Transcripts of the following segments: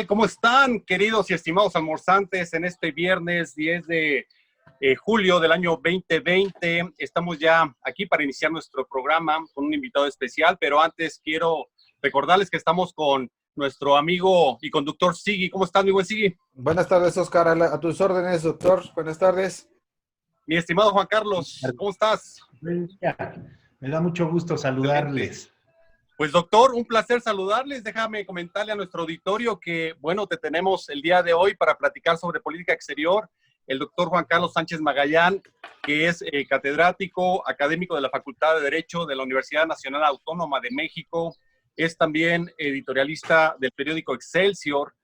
tal? ¿Cómo están, queridos y estimados almorzantes, en este viernes 10 de julio del año 2020? Estamos ya aquí para iniciar nuestro programa con un invitado especial, pero antes quiero recordarles que estamos con nuestro amigo y conductor Siggy. ¿Cómo estás, mi buen Siggy? Buenas tardes, Oscar. A tus órdenes, doctor. Buenas tardes. Mi estimado Juan Carlos, ¿cómo estás? Me da mucho gusto saludarles. Pues doctor, un placer saludarles. Déjame comentarle a nuestro auditorio que, bueno, te tenemos el día de hoy para platicar sobre política exterior. El doctor Juan Carlos Sánchez Magallán, que es catedrático académico de la Facultad de Derecho de la Universidad Nacional Autónoma de México, es también editorialista del periódico Excelsior.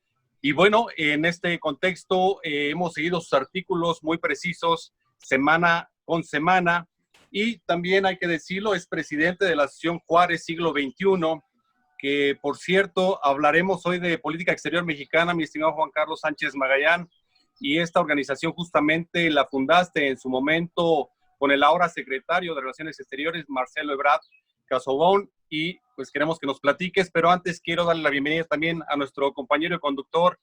Y bueno, en este contexto hemos seguido sus artículos muy precisos semana con semana. Y también hay que decirlo, es presidente de la Asociación Juárez Siglo XXI, que por cierto, hablaremos hoy de política exterior mexicana, mi estimado Juan Carlos Sánchez Magallán, y esta organización justamente la fundaste en su momento con el ahora secretario de Relaciones Exteriores, Marcelo Ebrard Casaubon, y pues queremos que nos platiques, pero antes quiero darle la bienvenida también a nuestro compañero y conductor,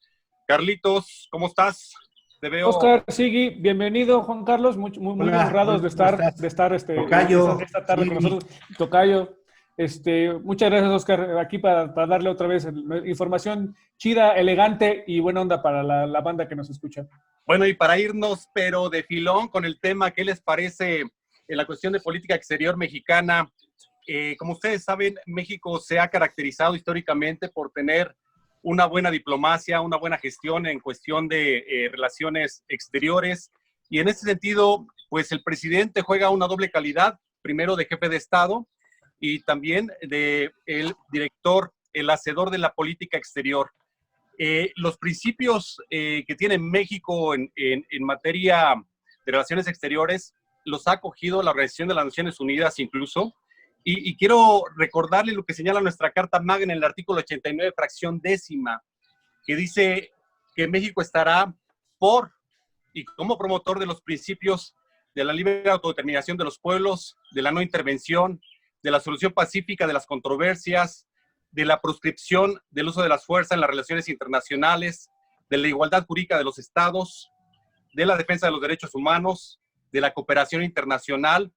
Carlitos. ¿Cómo estás? Te veo. Oscar, Siggy, bienvenido, Juan Carlos, muy honrados de estar esta tarde con nosotros. Tocayo, muchas gracias, Oscar, aquí para darle otra vez información chida, elegante y buena onda para la banda que nos escucha. Bueno, y para irnos, pero de filón con el tema, ¿qué les parece en la cuestión de política exterior mexicana? Como ustedes saben, México se ha caracterizado históricamente por tener una buena diplomacia, una buena gestión en cuestión de relaciones exteriores. Y en ese sentido, pues el presidente juega una doble calidad, primero de jefe de Estado y también de el director, el hacedor de la política exterior. Los principios que tiene México en materia de relaciones exteriores los ha acogido la Organización de las Naciones Unidas incluso. Y quiero recordarle lo que señala nuestra Carta Magna en el artículo 89, fracción décima, que dice que México estará por y como promotor de los principios de la libre autodeterminación de los pueblos, de la no intervención, de la solución pacífica de las controversias, de la proscripción del uso de las fuerzas en las relaciones internacionales, de la igualdad jurídica de los estados, de la defensa de los derechos humanos, de la cooperación internacional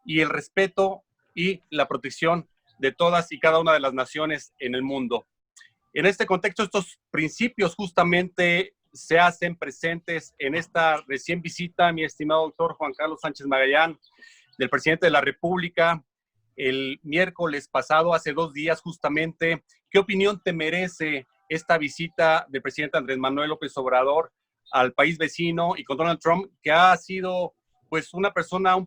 y el respeto y la protección de todas y cada una de las naciones en el mundo. En este contexto, estos principios justamente se hacen presentes en esta recién visita, mi estimado doctor Juan Carlos Sánchez Magallán, del presidente de la República, el miércoles pasado, hace 2 días justamente. ¿Qué opinión te merece esta visita del presidente Andrés Manuel López Obrador al país vecino y con Donald Trump, que ha sido pues un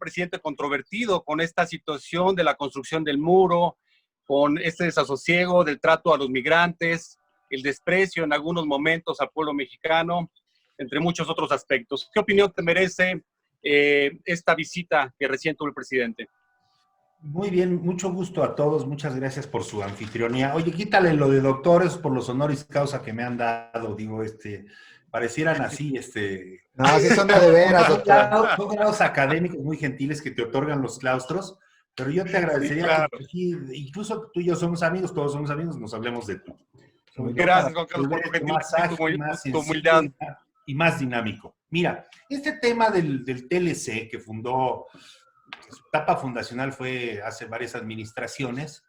presidente controvertido con esta situación de la construcción del muro, con este desasosiego del trato a los migrantes, el desprecio en algunos momentos al pueblo mexicano, entre muchos otros aspectos? ¿Qué opinión te merece esta visita que recién tuvo el presidente? Muy bien, mucho gusto a todos, muchas gracias por su anfitrionía. Oye, quítale lo de doctores por los honoris causa que me han dado, digo, parecieran así, No, así son de veras, doctor. Son grados académicos muy gentiles que te otorgan los claustros, pero yo te agradecería Sí, claro. que aquí, incluso tú y yo somos amigos, todos somos amigos, nos hablemos de tú. Gracias, Juan Carlos, por tu gentileza, tu humildad. Y más dinámico. Mira, este tema del TLC que fundó, su etapa fundacional fue hace varias administraciones,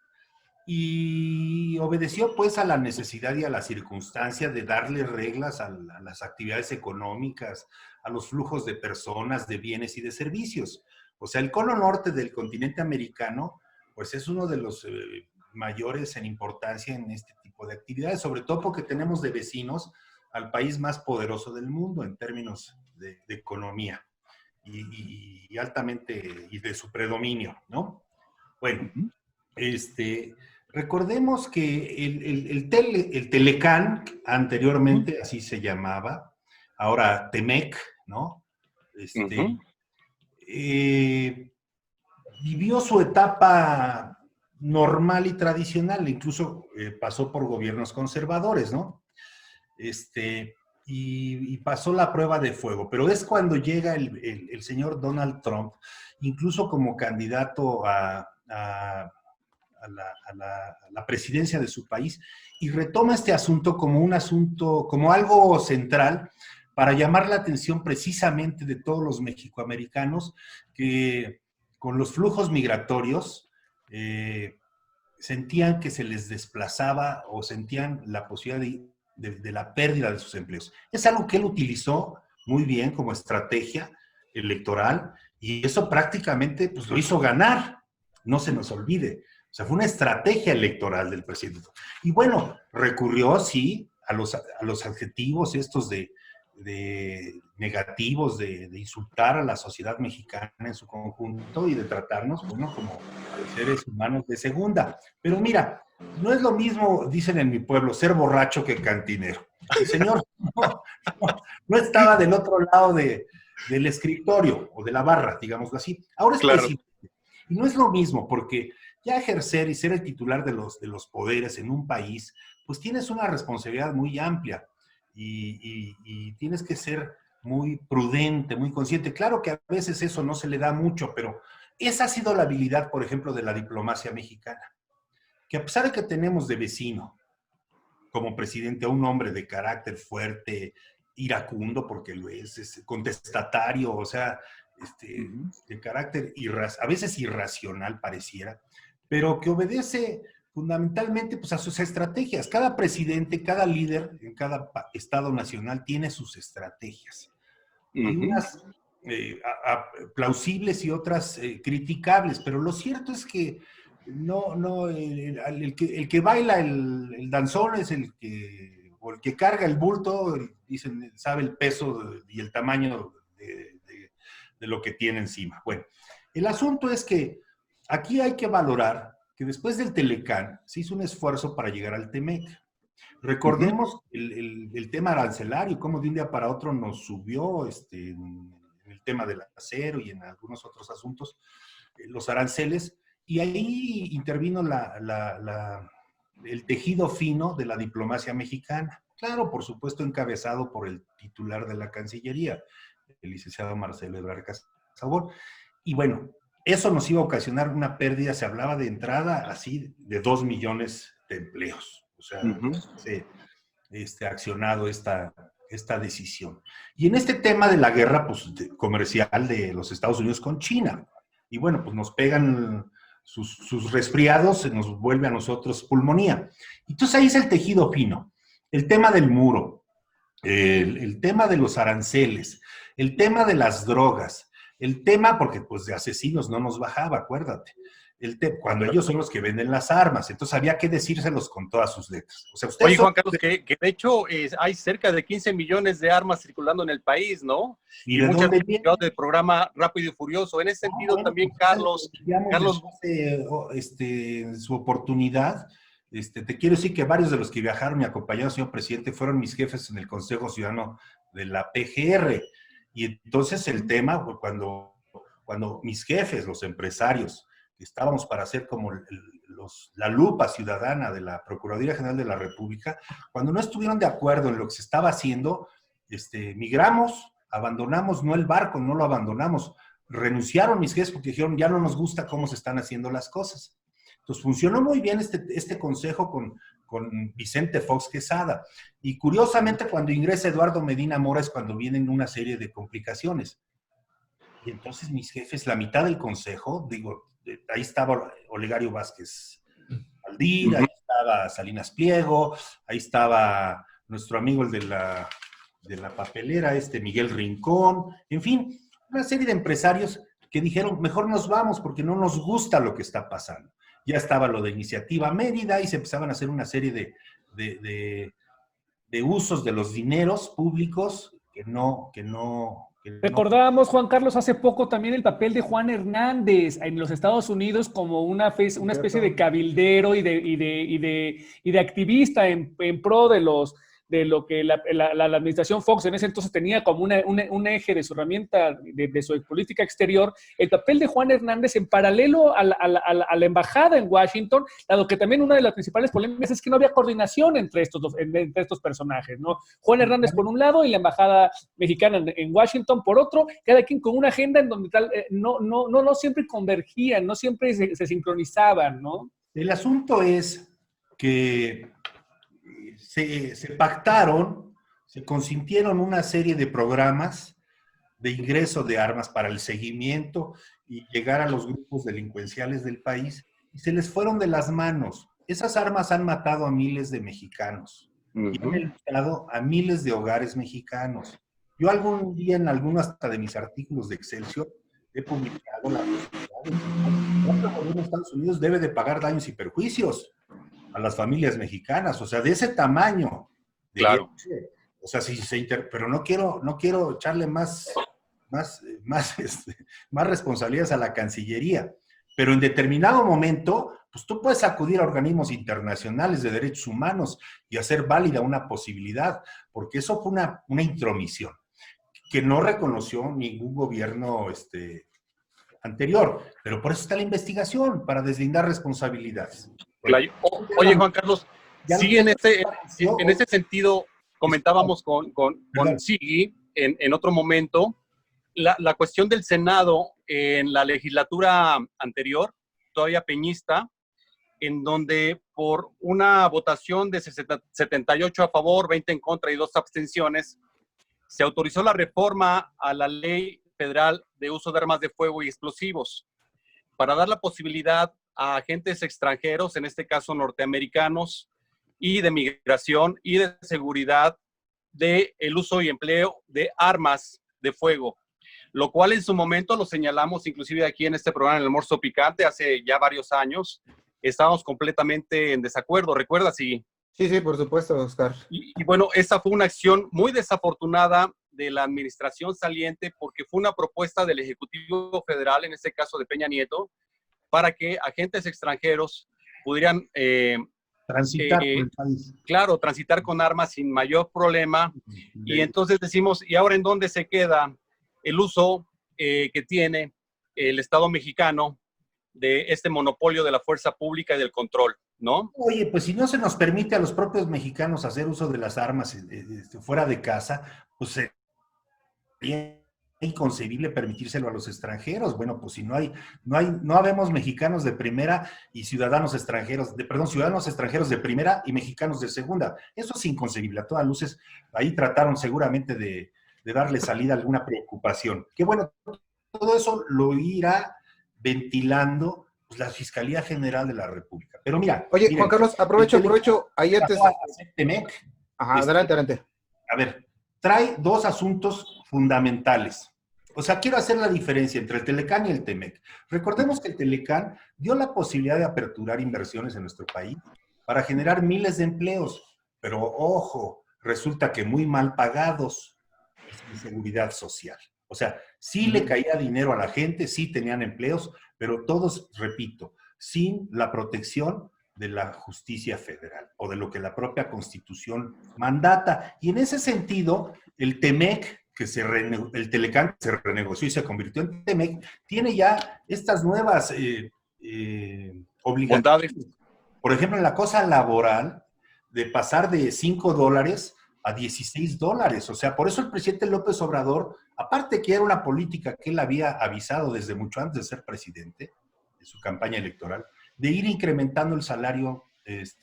y obedeció pues a la necesidad y a la circunstancia de darle reglas a las actividades económicas, a los flujos de personas, de bienes y de servicios. O sea, el cono norte del continente americano pues es uno de los mayores en importancia en este tipo de actividades, sobre todo porque tenemos de vecinos al país más poderoso del mundo en términos de economía y altamente, y de su predominio, ¿no? Bueno, recordemos que el Telecán, anteriormente así se llamaba, ahora Temec, ¿no? Vivió su etapa normal y tradicional, incluso pasó por gobiernos conservadores, ¿no? Y pasó la prueba de fuego, pero es cuando llega el señor Donald Trump, incluso como candidato a la presidencia de su país y retoma este asunto como algo central para llamar la atención precisamente de todos los mexicoamericanos que con los flujos migratorios sentían que se les desplazaba o sentían la posibilidad de la pérdida de sus empleos. Es algo que él utilizó muy bien como estrategia electoral y eso prácticamente pues, lo hizo ganar, no se nos olvide. O sea, fue una estrategia electoral del presidente. Y bueno, recurrió, sí, a los adjetivos estos de negativos, de insultar a la sociedad mexicana en su conjunto y de tratarnos, bueno, como seres humanos de segunda. Pero mira, no es lo mismo, dicen en mi pueblo, ser borracho que cantinero. El señor no estaba del otro lado del escritorio o de la barra, digámoslo así. Ahora es presidente. Y no es lo mismo, porque ya ejercer y ser el titular de los poderes en un país, pues tienes una responsabilidad muy amplia. Y tienes que ser muy prudente, muy consciente. Claro que a veces eso no se le da mucho, pero esa ha sido la habilidad, por ejemplo, de la diplomacia mexicana. Que a pesar de que tenemos de vecino como presidente a un hombre de carácter fuerte, iracundo, porque lo es contestatario, o sea, de carácter a veces irracional pareciera, pero que obedece fundamentalmente pues, a sus estrategias. Cada presidente, cada líder en cada estado nacional tiene sus estrategias. Y unas plausibles y otras criticables, pero lo cierto es que el que baila el danzón es el que carga el bulto, dicen, sabe el peso y el tamaño de lo que tiene encima. Bueno, el asunto es que aquí hay que valorar que después del Telecán se hizo un esfuerzo para llegar al Temec. Recordemos el tema arancelario, cómo de un día para otro nos subió en el tema del acero y en algunos otros asuntos, los aranceles, y ahí intervino el tejido fino de la diplomacia mexicana. Claro, por supuesto, encabezado por el titular de la Cancillería, el licenciado Marcelo Ebrard Casaubon. Y bueno, eso nos iba a ocasionar una pérdida, se hablaba de entrada así de 2 millones de empleos. O sea, se accionado esta decisión. Y en este tema de la guerra pues, comercial de los Estados Unidos con China, y bueno, pues nos pegan sus resfriados, se nos vuelve a nosotros pulmonía. Entonces ahí es el tejido fino, el tema del muro, el tema de los aranceles, el tema de las drogas, el tema, porque pues de asesinos no nos bajaba, acuérdate. Cuando ellos son los que venden las armas, entonces había que decírselos con todas sus letras. O sea, oye, Juan Carlos, que de hecho hay cerca de 15 millones de armas circulando en el país, ¿no? Y muchas del programa Rápido y Furioso. En ese sentido bueno, también, pues, Carlos... su oportunidad, te quiero decir que varios de los que viajaron y acompañaron al señor presidente fueron mis jefes en el Consejo Ciudadano de la PGR. Y entonces el tema, cuando mis jefes, los empresarios, estábamos para hacer como la lupa ciudadana de la Procuraduría General de la República, cuando no estuvieron de acuerdo en lo que se estaba haciendo, migramos, abandonamos, no el barco, no lo abandonamos, renunciaron mis jefes porque dijeron, ya no nos gusta cómo se están haciendo las cosas. Entonces funcionó muy bien este consejo con Vicente Fox Quesada. Y curiosamente cuando ingresa Eduardo Medina Mora es cuando vienen una serie de complicaciones. Y entonces mis jefes, la mitad del consejo, digo, ahí estaba Olegario Vázquez Aldir, ahí estaba Salinas Pliego, ahí estaba nuestro amigo el de la papelera, Miguel Rincón, en fin, una serie de empresarios que dijeron, mejor nos vamos porque no nos gusta lo que está pasando. Ya estaba lo de Iniciativa Mérida y se empezaban a hacer una serie de usos de los dineros públicos que no Recordábamos, Juan Carlos, hace poco también el papel de Juan Hernández en los Estados Unidos como una especie de cabildero y de activista en pro de lo que la administración Fox en ese entonces tenía como un eje de su herramienta de su política exterior, el papel de Juan Hernández en paralelo a la embajada en Washington, dado que también una de las principales polémicas es que no había coordinación entre estos personajes, ¿no? Juan Hernández por un lado y la embajada mexicana en Washington por otro, cada quien con una agenda en donde no siempre convergían, no siempre se sincronizaban, ¿no? El asunto es que se pactaron, se consintieron una serie de programas de ingreso de armas para el seguimiento y llegar a los grupos delincuenciales del país, y se les fueron de las manos. Esas armas han matado a miles de mexicanos y han eliminado a miles de hogares mexicanos. Yo algún día en alguno hasta de mis artículos de Excelsior he publicado la posibilidad de que el gobierno de Estados Unidos debe de pagar daños y perjuicios a las familias mexicanas, o sea, de ese tamaño. Claro. O sea, pero no quiero echarle más responsabilidades a la Cancillería. Pero en determinado momento, pues tú puedes acudir a organismos internacionales de derechos humanos y hacer válida una posibilidad, porque eso fue una intromisión que no reconoció ningún gobierno anterior. Pero por eso está la investigación, para deslindar responsabilidades. Oye, Juan Carlos, sí, en ese sentido, comentábamos con Sigui en otro momento, la cuestión del Senado en la legislatura anterior, todavía peñista, en donde por una votación de 78 a favor, 20 en contra y 2 abstenciones, se autorizó la reforma a la Ley Federal de Uso de Armas de Fuego y Explosivos para dar la posibilidad a agentes extranjeros, en este caso norteamericanos, y de migración y de seguridad, de el uso y empleo de armas de fuego, lo cual en su momento lo señalamos inclusive aquí en este programa, en el Almuerzo Picante, hace ya varios años. Estábamos completamente en desacuerdo, ¿recuerdas? Sí, por supuesto, Oscar. Y bueno, esa fue una acción muy desafortunada de la administración saliente, porque fue una propuesta del Ejecutivo Federal, en este caso de Peña Nieto, para que agentes extranjeros pudieran transitar por el país. Claro, transitar con armas sin mayor problema. Y entonces decimos, ¿y ahora en dónde se queda el uso que tiene el Estado mexicano de este monopolio de la fuerza pública y del control, ¿no? Oye, pues si no se nos permite a los propios mexicanos hacer uso de las armas fuera de casa, pues sería inconcebible permitírselo a los extranjeros. Bueno, pues si no habemos mexicanos de primera y ciudadanos extranjeros, ciudadanos extranjeros de primera y mexicanos de segunda. Eso es inconcebible. A todas luces, ahí trataron seguramente de darle salida a alguna preocupación. Que bueno, todo eso lo irá ventilando pues, la Fiscalía General de la República. Pero mira. Oye, Juan Carlos, aprovecho. Ahí antes. TEMEC. Ajá, adelante. A ver, trae 2 asuntos fundamentales. O sea, quiero hacer la diferencia entre el Telecán y el TEMEC. Recordemos que el Telecán dio la posibilidad de aperturar inversiones en nuestro país para generar miles de empleos. Pero, ojo, resulta que muy mal pagados, sin seguridad social. O sea, sí le caía dinero a la gente, sí tenían empleos, pero todos, repito, sin la protección de la justicia federal o de lo que la propia Constitución mandata. Y en ese sentido, el TEMEC, el Telecán se renegoció y se convirtió en TEMEC, tiene ya estas nuevas obligaciones. Por ejemplo, en la cosa laboral, de pasar de $5 a $16. O sea, por eso el presidente López Obrador, aparte que era una política que él había avisado desde mucho antes de ser presidente, de su campaña electoral, de ir incrementando el salario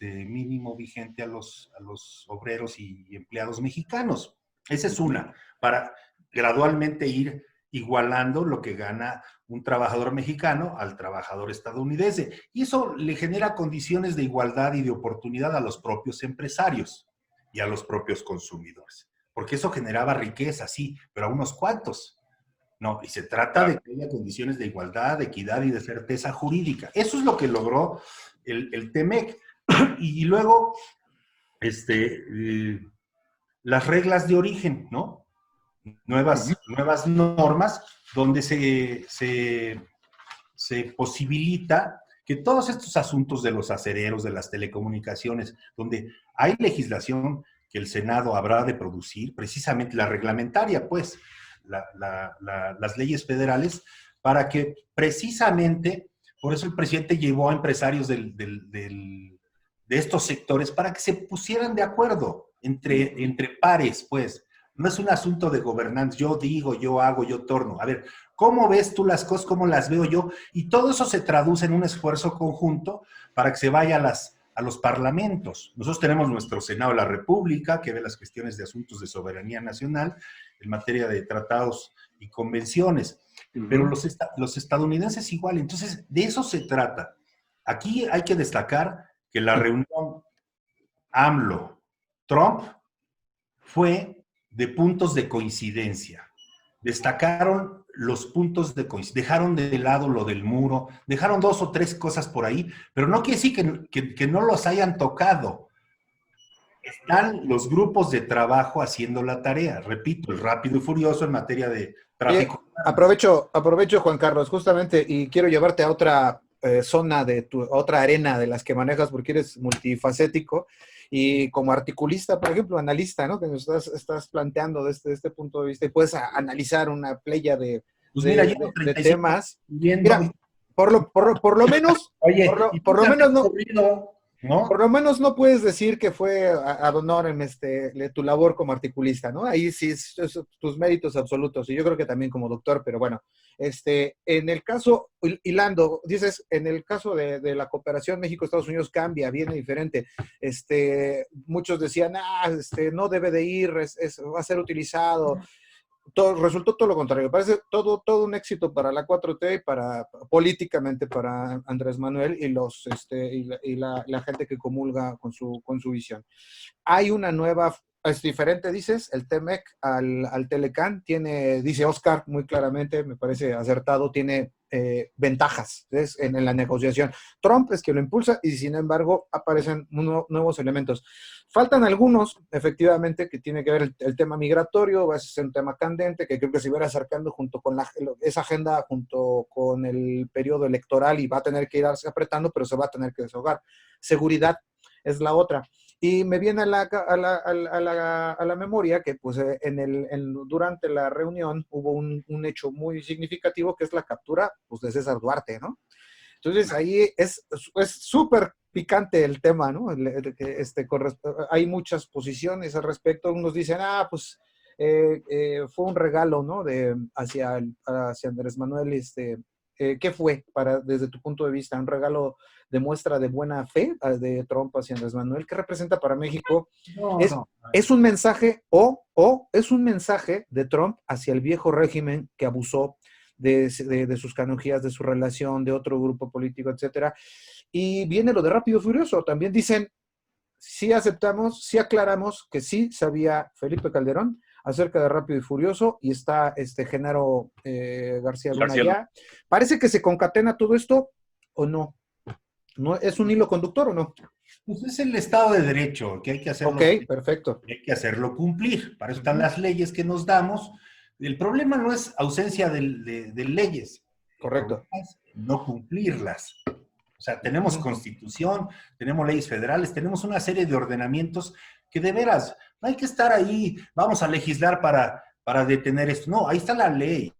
mínimo vigente a los obreros y empleados mexicanos. Esa es una, para gradualmente ir igualando lo que gana un trabajador mexicano al trabajador estadounidense. Y eso le genera condiciones de igualdad y de oportunidad a los propios empresarios y a los propios consumidores. Porque eso generaba riqueza, sí, pero a unos cuantos. No, y se trata de que haya condiciones de igualdad, de equidad y de certeza jurídica. Eso es lo que logró el TEMEC. Y luego, las reglas de origen, ¿no? Nuevas normas donde se posibilita que todos estos asuntos de los acereros, de las telecomunicaciones, donde hay legislación que el Senado habrá de producir, precisamente la reglamentaria, pues, las leyes federales, para que precisamente, por eso el presidente llevó a empresarios de estos sectores para que se pusieran de acuerdo entre pares, pues, No es un asunto de gobernanza. Yo digo, yo hago, yo torno. A ver, ¿cómo ves tú las cosas? ¿Cómo las veo yo? Y todo eso se traduce en un esfuerzo conjunto para que se vaya a los parlamentos. Nosotros tenemos nuestro Senado de la República, que ve las cuestiones de asuntos de soberanía nacional en materia de tratados y convenciones. Pero los estadounidenses igual. Entonces, de eso se trata. Aquí hay que destacar que la reunión AMLO-Trump fue de puntos de coincidencia. Destacaron los puntos de coincidencia, dejaron de lado lo del muro, dejaron 2 o 3 cosas por ahí, pero no quiere decir que no los hayan tocado. Están los grupos de trabajo haciendo la tarea. Repito, el Rápido y Furioso en materia de tráfico. Aprovecho, Juan Carlos, justamente, y quiero llevarte a otra zona otra arena de las que manejas, porque eres multifacético, y como articulista, por ejemplo, analista, ¿no? Que nos estás planteando desde este punto de vista, y puedes analizar una playa de temas. Mira, por lo menos, oye, por lo menos no. Por lo menos no puedes decir que fue ad honorem tu labor como articulista, ¿no? Ahí sí es tus méritos absolutos, y yo creo que también como doctor, pero bueno, en el caso, hilando, dices, en el caso de la cooperación México-Estados Unidos cambia, viene diferente. Muchos decían, no debe de ir, va a ser utilizado. Resultó todo lo contrario. Parece todo un éxito para la 4T y políticamente para Andrés Manuel y la gente que comulga con su visión. Hay una nueva, es diferente, dices, el TEMEC al Telecán, dice Oscar muy claramente, me parece acertado, tiene ventajas en la negociación. Trump es quien lo impulsa y sin embargo aparecen nuevos elementos. Faltan algunos, efectivamente, que tiene que ver el tema migratorio, va a ser un tema candente, que creo que se va a ir acercando junto con esa agenda, junto con el periodo electoral, y va a tener que irse apretando, pero se va a tener que desahogar. Seguridad es la otra. Y me viene a la memoria que pues, durante la reunión hubo un hecho muy significativo, que es la captura pues, de César Duarte, ¿no? Entonces ahí es súper picante el tema, ¿no? Hay muchas posiciones al respecto. Unos dicen, pues fue un regalo, ¿no? Hacia Andrés Manuel, ¿qué fue desde tu punto de vista? ¿Un regalo de muestra de buena fe de Trump hacia Andrés Manuel? ¿Qué representa para México? ¿Es un mensaje o es un mensaje de Trump hacia el viejo régimen que abusó de sus canonjías, de su relación, de otro grupo político, etcétera? Y viene lo de Rápido y Furioso. También dicen, sí aceptamos, sí aclaramos que sí sabía Felipe Calderón acerca de Rápido y Furioso, y está Genaro García Luna ya. ¿Parece que se concatena todo esto o no? ¿No es un hilo conductor o no? Pues es el Estado de Derecho, que hay que hacerlo. Ok, perfecto. Hay que hacerlo cumplir. Para eso están las leyes que nos damos. El problema no es ausencia de leyes. Correcto. Es no cumplirlas. O sea, tenemos Constitución, tenemos leyes federales, tenemos una serie de ordenamientos que de veras, no hay que estar ahí, vamos a legislar para detener esto. No, ahí está la ley.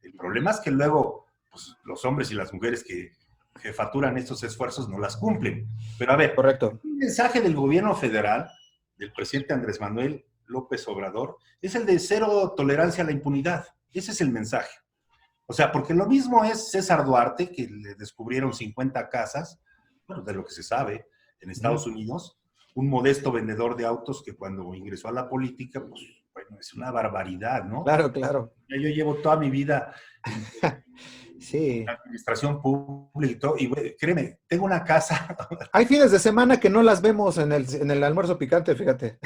El problema es que luego pues, los hombres y las mujeres que jefaturan estos esfuerzos no las cumplen. Pero a ver, correcto. El mensaje del gobierno federal, del presidente Andrés Manuel López Obrador, es el de cero tolerancia a la impunidad. Ese es el mensaje. O sea, porque lo mismo es César Duarte, que le descubrieron 50 casas, bueno, de lo que se sabe, en Estados Unidos, un modesto vendedor de autos que cuando ingresó a la política, pues, bueno, es una barbaridad, ¿no? Claro, claro. Ya yo llevo toda mi vida sí. administración pública y todo, y créeme, tengo una casa. Hay fines de semana que no las vemos en el almuerzo picante, fíjate.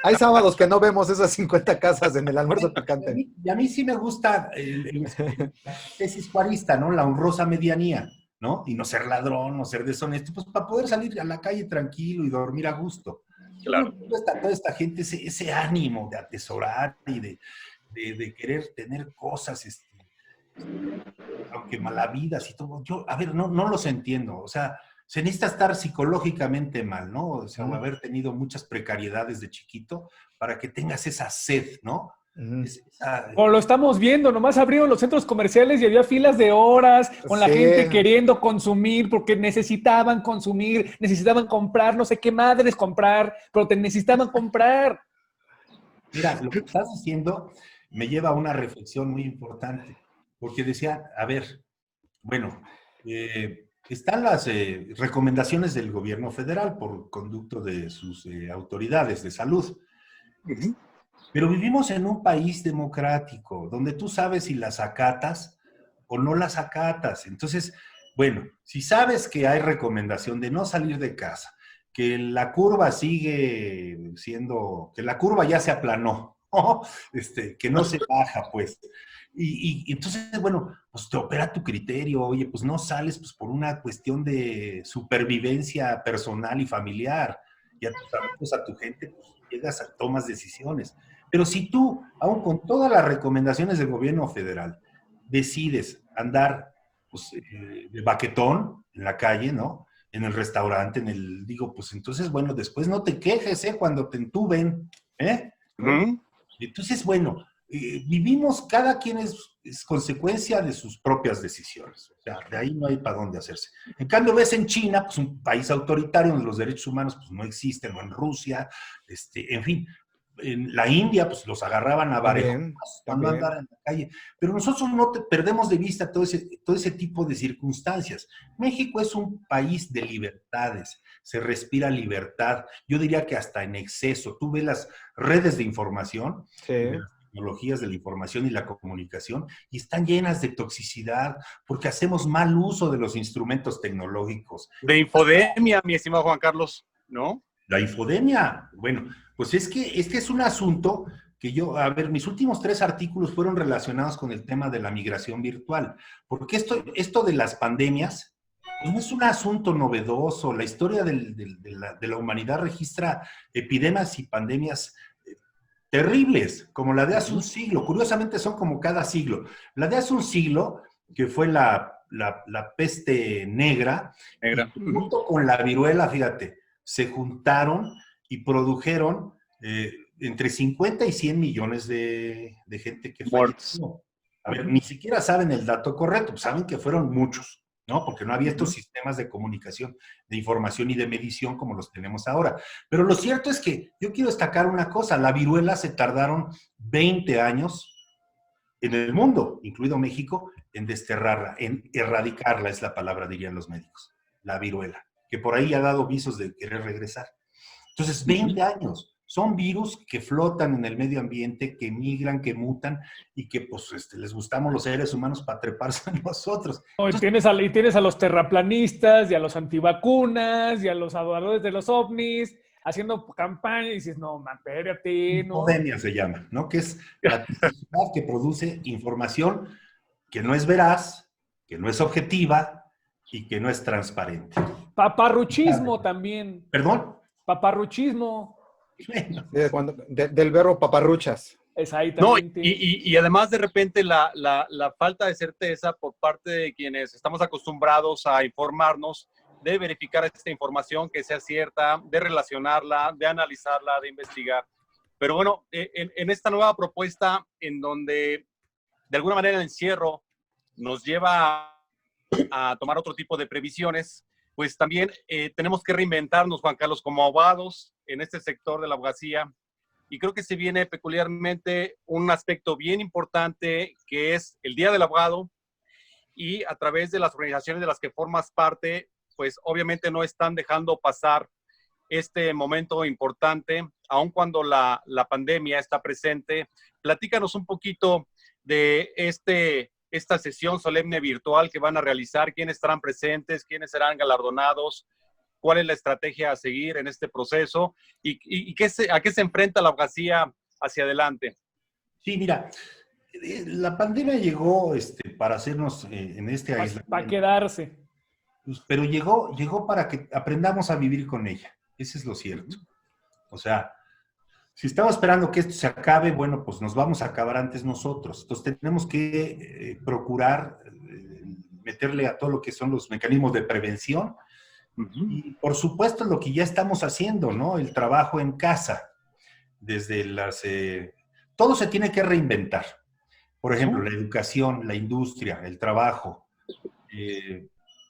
Hay sábados que no vemos esas 50 casas en el almuerzo picante. Y a mí sí me gusta la tesis juarista, ¿no? La honrosa medianía, ¿no? Y no ser ladrón, no ser deshonesto, pues para poder salir a la calle tranquilo y dormir a gusto. Claro. Toda esta gente, ese ánimo de atesorar y de querer tener cosas, aunque malavidas y todo, yo, a ver, no los entiendo, o sea, se necesita estar psicológicamente mal, ¿no? O sea, haber tenido muchas precariedades de chiquito para que tengas esa sed, ¿no? O lo estamos viendo, nomás abrieron los centros comerciales y había filas de horas con la gente queriendo consumir porque necesitaban consumir, necesitaban comprar, no sé qué madres comprar, pero te necesitaban comprar. Mira, lo que estás diciendo me lleva a una reflexión muy importante, porque decía, a ver, bueno, están las recomendaciones del gobierno federal por conducto de sus autoridades de salud. Pero vivimos en un país democrático, donde tú sabes si las acatas o no las acatas. Entonces, bueno, si sabes que hay recomendación de no salir de casa, que la curva sigue siendo, que la curva ya se aplanó, ¿no? Que no se baja, pues. Y entonces, bueno, pues te opera tu criterio, oye, pues no sales pues, por una cuestión de supervivencia personal y familiar, y a tus amigos, a tu gente, pues llegas a tomas decisiones. Pero si tú, aún con todas las recomendaciones del gobierno federal, decides andar pues, de baquetón en la calle, ¿no? En el restaurante, digo, pues entonces, bueno, después no te quejes, cuando te entuben, ¿eh? Entonces, bueno, vivimos, cada quien es consecuencia de sus propias decisiones. O sea, de ahí no hay para dónde hacerse. En cambio, ves en China, pues un país autoritario donde los derechos humanos pues, no existen, o en Rusia, en fin. En la India, pues los agarraban a varejos cuando andaban en la calle. Pero nosotros no perdemos de vista todo ese tipo de circunstancias. México es un país de libertades, se respira libertad. Yo diría que hasta en exceso. Tú ves las redes de información, de las tecnologías de la información y la comunicación, y están llenas de toxicidad porque hacemos mal uso de los instrumentos tecnológicos. De infodemia, mi estimado Juan Carlos, ¿no? La infodemia, bueno, pues es que este es un asunto que a ver, mis últimos 3 artículos fueron relacionados con el tema de la migración virtual, porque esto de las pandemias pues no es un asunto novedoso. La historia de la humanidad registra epidemias y pandemias terribles, como la de hace un siglo. Curiosamente son como cada siglo. La de hace un siglo, que fue la peste negra, junto con la viruela, fíjate, se juntaron y produjeron entre 50 y 100 millones de gente que falleció. A ver, ni siquiera saben el dato correcto, pues saben que fueron muchos, ¿no? Porque no había estos sistemas de comunicación, de información y de medición como los tenemos ahora. Pero lo cierto es que yo quiero destacar una cosa, la viruela se tardaron 20 años en el mundo, incluido México, en desterrarla, en erradicarla, es la palabra, dirían los médicos, la viruela, que por ahí ha dado visos de querer regresar. Entonces, 20 años. Son virus que flotan en el medio ambiente, que migran, que mutan y que pues les gustamos los seres humanos para treparse a nosotros. Entonces, tienes a los terraplanistas y a los antivacunas y a los adoradores de los ovnis haciendo campaña y dices, no, man, espérate, no. Infodemia se llama, ¿no? Que es la toxicidad que produce información que no es veraz, que no es objetiva y que no es transparente. Paparruchismo también. ¿Perdón? Paparruchismo. Bueno. Del verbo paparruchas. Exactamente. No, y además de repente la falta de certeza por parte de quienes estamos acostumbrados a informarnos, de verificar esta información que sea cierta, de relacionarla, de analizarla, de investigar. Pero bueno, en esta nueva propuesta en donde de alguna manera el encierro nos lleva a tomar otro tipo de previsiones, pues también tenemos que reinventarnos, Juan Carlos, como abogados en este sector de la abogacía. Y creo que se viene peculiarmente un aspecto bien importante, que es el Día del Abogado, y a través de las organizaciones de las que formas parte, pues obviamente no están dejando pasar este momento importante, aun cuando la pandemia está presente. Platícanos un poquito de esta sesión solemne virtual que van a realizar, quiénes estarán presentes, quiénes serán galardonados, cuál es la estrategia a seguir en este proceso y a qué se enfrenta la abogacía hacia adelante. Sí, mira, la pandemia llegó para hacernos en este aislamiento. Para quedarse. Pero llegó para que aprendamos a vivir con ella. Eso es lo cierto. O sea, si estamos esperando que esto se acabe, bueno, pues nos vamos a acabar antes nosotros. Entonces tenemos que procurar meterle a todo lo que son los mecanismos de prevención. Y por supuesto lo que ya estamos haciendo, ¿no? El trabajo en casa. Todo se tiene que reinventar. Por ejemplo, la educación, la industria, el trabajo.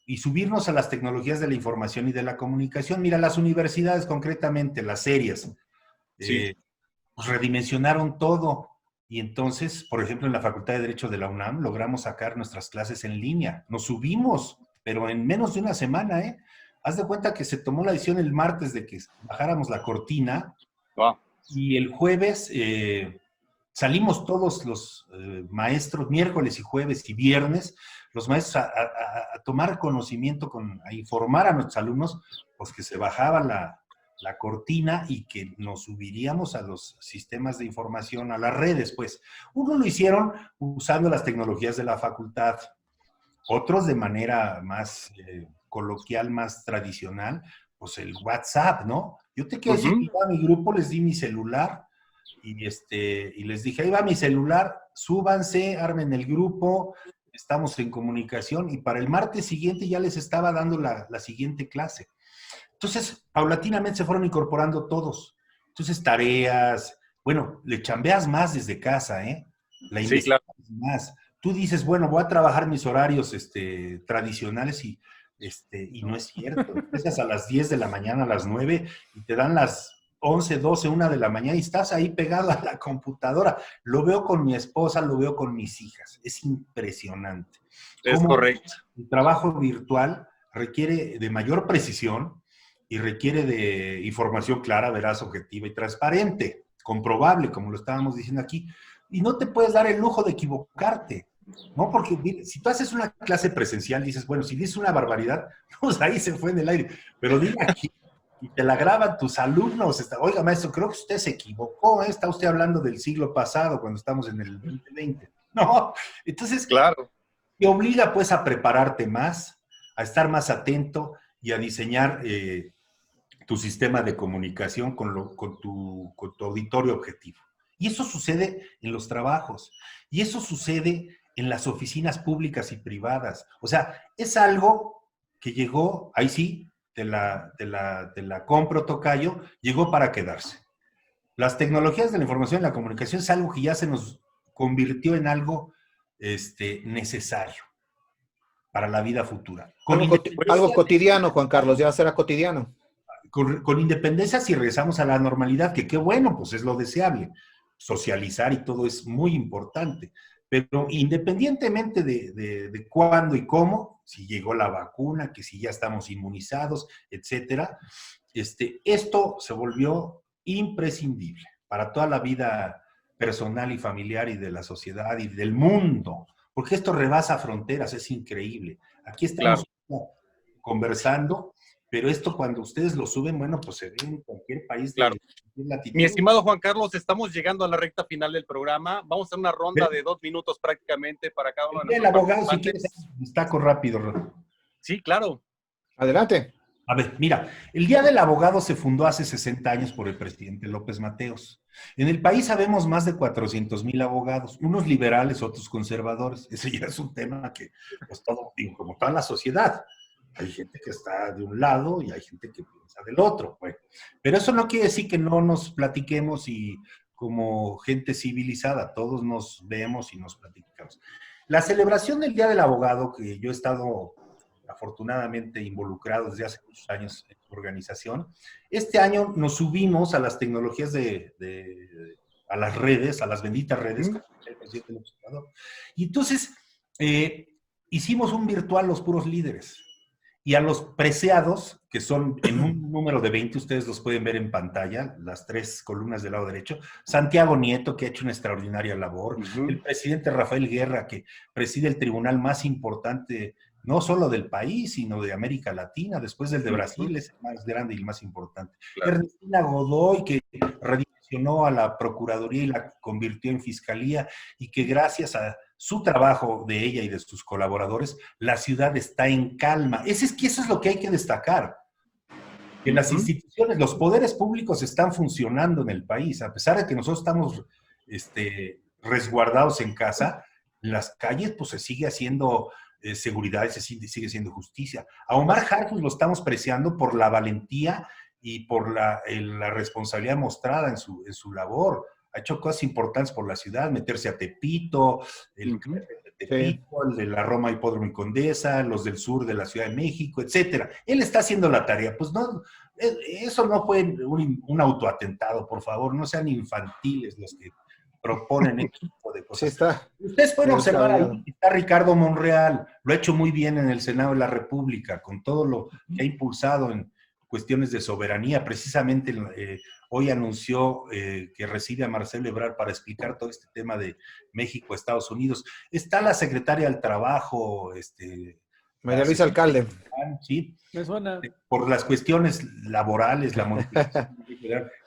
Y subirnos a las tecnologías de la información y de la comunicación. Mira, las universidades concretamente, las series. Sí. pues redimensionaron todo. Y entonces, por ejemplo, en la Facultad de Derecho de la UNAM logramos sacar nuestras clases en línea. Nos subimos, pero en menos de una semana, ¿eh? Haz de cuenta que se tomó la decisión el martes de que bajáramos la cortina. Wow. Y el jueves salimos todos los maestros, miércoles y jueves y viernes, los maestros a tomar conocimiento, a informar a nuestros alumnos, pues que se bajaba la cortina y que nos subiríamos a los sistemas de información, a las redes, pues. Unos lo hicieron usando las tecnologías de la facultad, otros de manera más coloquial, más tradicional, pues el WhatsApp, ¿no? Yo te quiero decir que a mi grupo les di mi celular y les dije, ahí va mi celular, súbanse, armen el grupo, estamos en comunicación, y para el martes siguiente ya les estaba dando la siguiente clase. Entonces, paulatinamente se fueron incorporando todos. Entonces, tareas, bueno, le chambeas más desde casa, ¿eh? La investigas más. Tú dices, bueno, voy a trabajar mis horarios tradicionales y no es cierto. Empiezas a las 10 de la mañana, a las 9, y te dan las 11, 12, 1 de la mañana y estás ahí pegado a la computadora. Lo veo con mi esposa, lo veo con mis hijas. Es impresionante. Es correcto. El trabajo virtual requiere de mayor precisión y requiere de información clara, veraz, objetiva y transparente, comprobable, como lo estábamos diciendo aquí. Y no te puedes dar el lujo de equivocarte, ¿no? Porque si tú haces una clase presencial, dices, bueno, si dices una barbaridad, pues ahí se fue en el aire. Pero dile aquí, y te la graban tus alumnos. Oiga, maestro, creo que usted se equivocó, ¿eh? Está usted hablando del siglo pasado, cuando estamos en el 2020. No, entonces, claro, te obliga pues a prepararte más, a estar más atento y a diseñar tu sistema de comunicación con tu auditorio objetivo. Y eso sucede en los trabajos, y eso sucede en las oficinas públicas y privadas. O sea, es algo que llegó, ahí sí, te la compro, tocayo, llegó para quedarse. Las tecnologías de la información y la comunicación es algo que ya se nos convirtió en algo necesario para la vida futura. Algo cotidiano, Juan Carlos, ya será cotidiano. Con independencia, si regresamos a la normalidad, que qué bueno, pues es lo deseable. Socializar y todo es muy importante. Pero independientemente de cuándo y cómo, si llegó la vacuna, que si ya estamos inmunizados, etcétera, esto se volvió imprescindible para toda la vida personal y familiar y de la sociedad y del mundo, porque esto rebasa fronteras, es increíble. Aquí estamos conversando, pero esto cuando ustedes lo suben, bueno, pues se ve en cualquier país de latitud. Mi estimado Juan Carlos, estamos llegando a la recta final del programa. Vamos a hacer una ronda de 2 minutos prácticamente para cada uno de nuestros participantes. Si quieres, destaco rápido. Sí, claro. Adelante. A ver, mira, el Día del Abogado se fundó hace 60 años por el presidente López Mateos. En el país sabemos más de 400,000 abogados, unos liberales, otros conservadores. Ese ya es un tema que, pues todo, como toda la sociedad, hay gente que está de un lado y hay gente que piensa del otro. Bueno, pero eso no quiere decir que no nos platiquemos y como gente civilizada, todos nos vemos y nos platicamos. La celebración del Día del Abogado, que yo he estado afortunadamente involucrado desde hace muchos años en su organización, este año nos subimos a las tecnologías a las redes, a las benditas redes, y entonces hicimos un virtual Los Puros Líderes. Y a los preciados, que son en un número de 20, ustedes los pueden ver en pantalla, las 3 columnas del lado derecho, Santiago Nieto, que ha hecho una extraordinaria labor, el presidente Rafael Guerra, que preside el tribunal más importante, no solo del país, sino de América Latina, después del de Brasil, es el más grande y el más importante. Ernestina Godoy, que redireccionó a la Procuraduría y la convirtió en Fiscalía, y que gracias a su trabajo de ella y de sus colaboradores, la ciudad está en calma. Eso es lo que hay que destacar. Que las instituciones, los poderes públicos están funcionando en el país. A pesar de que nosotros estamos resguardados en casa, en las calles pues se sigue haciendo seguridad y se sigue haciendo justicia. A Omar Harfuch lo estamos preciando por la valentía y por la responsabilidad mostrada en su labor. Ha hecho cosas importantes por la ciudad, meterse a Tepito, el Tepico, el de la Roma Hipódromo y Condesa, los del sur de la Ciudad de México, etcétera. Él está haciendo la tarea. Pues no, eso no fue un autoatentado, por favor, no sean infantiles los que proponen este tipo de cosas. Sí está. Ustedes pueden observar ahí, está Ricardo Monreal, lo ha hecho muy bien en el Senado de la República, con todo lo que ha impulsado en cuestiones de soberanía. Precisamente hoy anunció que recibe a Marcelo Ebrard para explicar todo este tema de México, Estados Unidos. Está la secretaria del Trabajo, María Luisa Alcalde. Sí, me suena. por las cuestiones laborales, la modificación.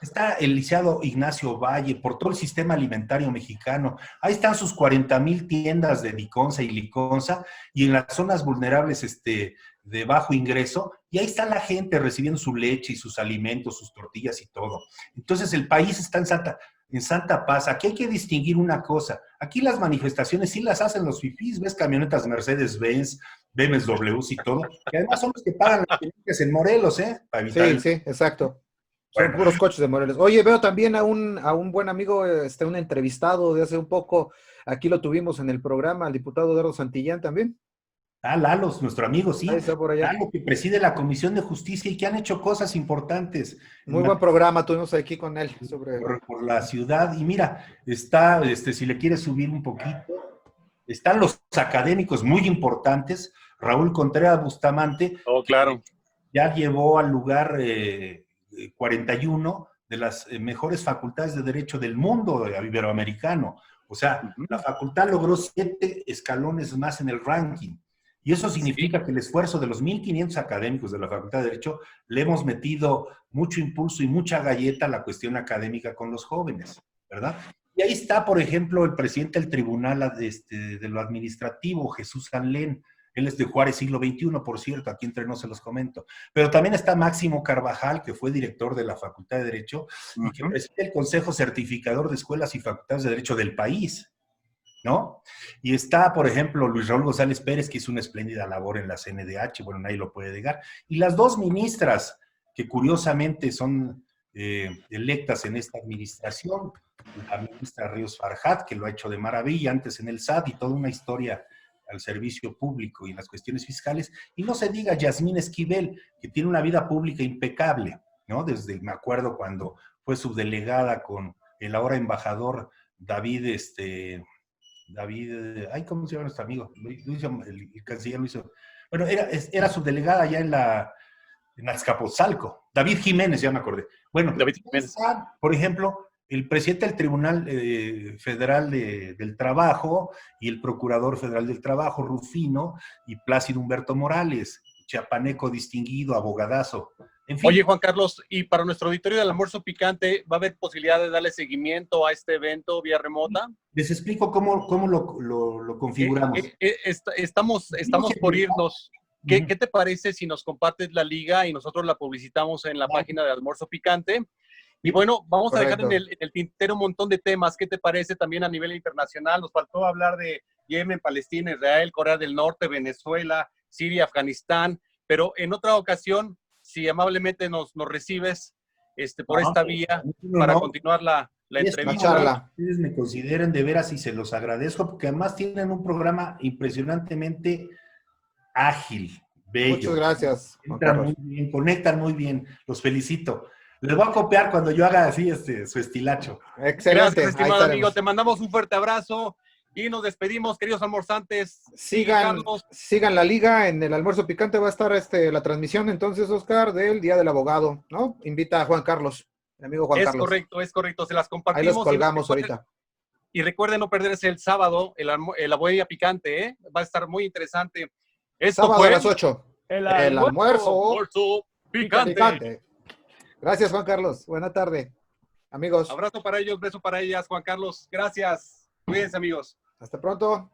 Está el licenciado Ignacio Valle, por todo el sistema alimentario mexicano. Ahí están sus 40,000 tiendas de Liconza y Liconza, y en las zonas vulnerables de bajo ingreso, y ahí está la gente recibiendo su leche y sus alimentos, sus tortillas y todo. Entonces el país está en santa paz. Aquí hay que distinguir una cosa. Aquí las manifestaciones sí las hacen los fifís, ves camionetas Mercedes-Benz, BMWs y todo, que además son los que pagan las penitencias en Morelos, para evitar sí, exacto. Son puros coches de Morelos. Oye, veo también a un buen amigo, un entrevistado de hace un poco, aquí lo tuvimos en el programa, al diputado Eduardo Santillán también. Lalo, nuestro amigo, sí. Ahí está por allá. Lalo, que preside la Comisión de Justicia y que han hecho cosas importantes. Muy buen programa tuvimos aquí con él. Por la ciudad. Y mira, está, si le quieres subir un poquito, están los académicos muy importantes. Raúl Contreras Bustamante. Oh, claro. Ya llevó al lugar 41 de las mejores facultades de Derecho del mundo iberoamericano. O sea, la facultad logró 7 escalones más en el ranking. Y eso significa que el esfuerzo de los 1,500 académicos de la Facultad de Derecho le hemos metido mucho impulso y mucha galleta a la cuestión académica con los jóvenes, ¿verdad? Y ahí está, por ejemplo, el presidente del Tribunal de lo Administrativo, Jesús Sanlén. Él es de Juárez, siglo XXI, por cierto, aquí entre nos se los comento. Pero también está Máximo Carvajal, que fue director de la Facultad de Derecho y que preside el Consejo Certificador de Escuelas y Facultades de Derecho del país, ¿no? Y está, por ejemplo, Luis Raúl González Pérez, que hizo una espléndida labor en la CNDH, bueno, nadie lo puede negar. Y las 2 ministras, que curiosamente son electas en esta administración, la ministra Ríos Farjat, que lo ha hecho de maravilla antes en el SAT y toda una historia al servicio público y en las cuestiones fiscales, y no se diga Yasmín Esquivel, que tiene una vida pública impecable, ¿no? Me acuerdo cuando fue subdelegada con el ahora embajador David, ay, ¿cómo se llama nuestro amigo? El canciller lo hizo. Bueno, era subdelegada ya en Azcapotzalco. David Jiménez, ya me acordé. Bueno, David Jiménez. Por ejemplo, el presidente del Tribunal Federal del Trabajo y el Procurador Federal del Trabajo, Rufino, y Plácido Humberto Morales, chiapaneco distinguido, abogadazo. En fin. Oye, Juan Carlos, y para nuestro auditorio del Almuerzo Picante, ¿va a haber posibilidad de darle seguimiento a este evento vía remota? Les explico cómo lo configuramos. Estamos por irnos. ¿Qué te parece si nos compartes la liga y nosotros la publicitamos en la página de Almuerzo Picante? Y bueno, vamos a dejar en el tintero un montón de temas. ¿Qué te parece también a nivel internacional? Nos faltó hablar de Yemen, Palestina, Israel, Corea del Norte, Venezuela, Siria, Afganistán, pero en otra ocasión, si amablemente nos recibes por esta vía para continuar la entrevista. Ustedes me consideren de veras y se los agradezco, porque además tienen un programa impresionantemente ágil, bello. Muchas gracias. Muy bien, conectan muy bien, los felicito. Les voy a copiar cuando yo haga así su estilacho. Excelente. Gracias, estimado amigo. Te mandamos un fuerte abrazo y nos despedimos, queridos almorzantes. Sigan la liga. En el Almuerzo Picante va a estar la transmisión, entonces, Oscar, del Día del Abogado, ¿no? Invita a Juan Carlos, mi amigo Juan Carlos. Es correcto. Se las compartimos. Ahí los colgamos ahorita. Y recuerden no perderse el sábado, la Bohemia Picante, ¿eh? Va a estar muy interesante. Esto sábado fue a las 8. El almuerzo picante. Gracias, Juan Carlos. Buena tarde, amigos. Abrazo para ellos, beso para ellas, Juan Carlos. Gracias. Cuídense, amigos. Hasta pronto.